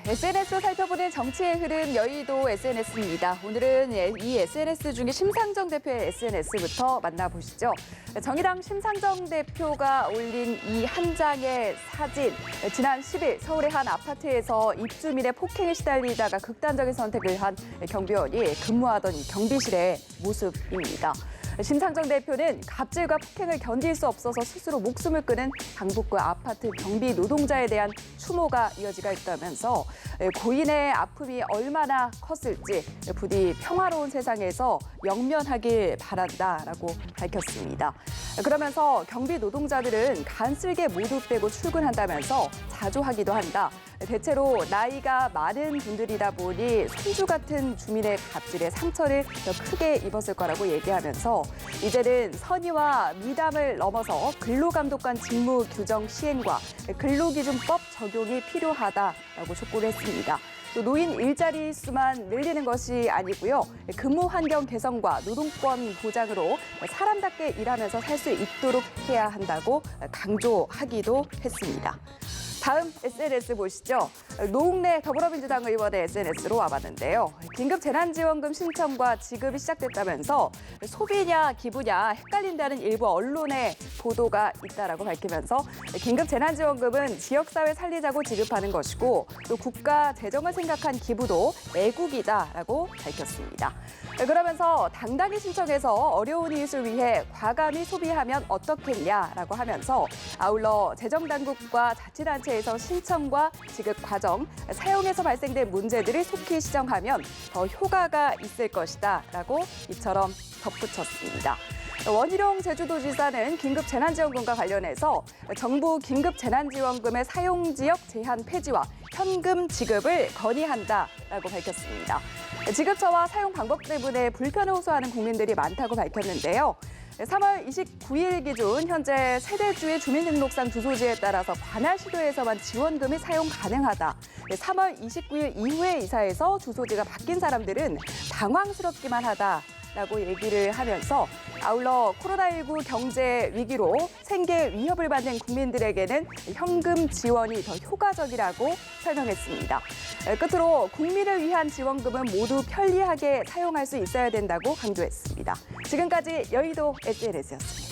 SNS 살펴보는 정치의 흐름 여의도 SNS입니다. 오늘은 이 SNS 중에 심상정 대표의 SNS부터 만나보시죠. 정의당 심상정 대표가 올린 이 한 장의 사진. 지난 10일 서울의 한 아파트에서 입주민의 폭행에 시달리다가 극단적인 선택을 한 경비원이 근무하던 이 경비실의 모습입니다. 심상정 대표는 갑질과 폭행을 견딜 수 없어서 스스로 목숨을 끊은 강북구 아파트 경비 노동자에 대한 추모가 이어지고 있다면서 고인의 아픔이 얼마나 컸을지 부디 평화로운 세상에서 영면하길 바란다라고 밝혔습니다. 그러면서 경비 노동자들은 간쓸게 모두 빼고 출근한다면서 자조하기도 한다. 대체로 나이가 많은 분들이다 보니 손주 같은 주민의 갑질에 상처를 더 크게 입었을 거라고 얘기하면서 이제는 선의와 미담을 넘어서 근로감독관 직무 규정 시행과 근로기준법 적용이 필요하다라고 촉구를 했습니다. 또 노인 일자리 수만 늘리는 것이 아니고요. 근무 환경 개선과 노동권 보장으로 사람답게 일하면서 살 수 있도록 해야 한다고 강조하기도 했습니다. 다음 SNS 보시죠. 노웅래 더불어민주당 의원의 SNS로 와봤는데요. 긴급 재난지원금 신청과 지급이 시작됐다면서 소비냐 기부냐 헷갈린다는 일부 언론의 보도가 있다라고 밝히면서 긴급 재난지원금은 지역사회 살리자고 지급하는 것이고 또 국가 재정을 생각한 기부도 애국이다라고 밝혔습니다. 그러면서 당당히 신청해서 어려운 이웃을 위해 과감히 소비하면 어떻겠냐라고 하면서 아울러 재정당국과 자치단체에서 신청과 지급 과정, 사용에서 발생된 문제들을 속히 시정하면 더 효과가 있을 것이다라고 이처럼 덧붙였습니다. 원희룡 제주도지사는 긴급 재난지원금과 관련해서 정부 긴급 재난지원금의 사용 지역 제한 폐지와 현금 지급을 건의한다라고 밝혔습니다. 지급처와 사용 방법 때문에 불편을 호소하는 국민들이 많다고 밝혔는데요. 3월 29일 기준 현재 세대주의 주민등록상 주소지에 따라서 관할 시도에서만 지원금이 사용 가능하다. 3월 29일 이후에 이사해서 주소지가 바뀐 사람들은 당황스럽기만 하다라고 얘기를 하면서 아울러 코로나19 경제 위기로 생계 위협을 받는 국민들에게는 현금 지원이 더 효과적이라고 설명했습니다. 끝으로 국민을 위한 지원금은 모두 편리하게 사용할 수 있어야 된다고 강조했습니다. 지금까지 여의도 SNS였습니다.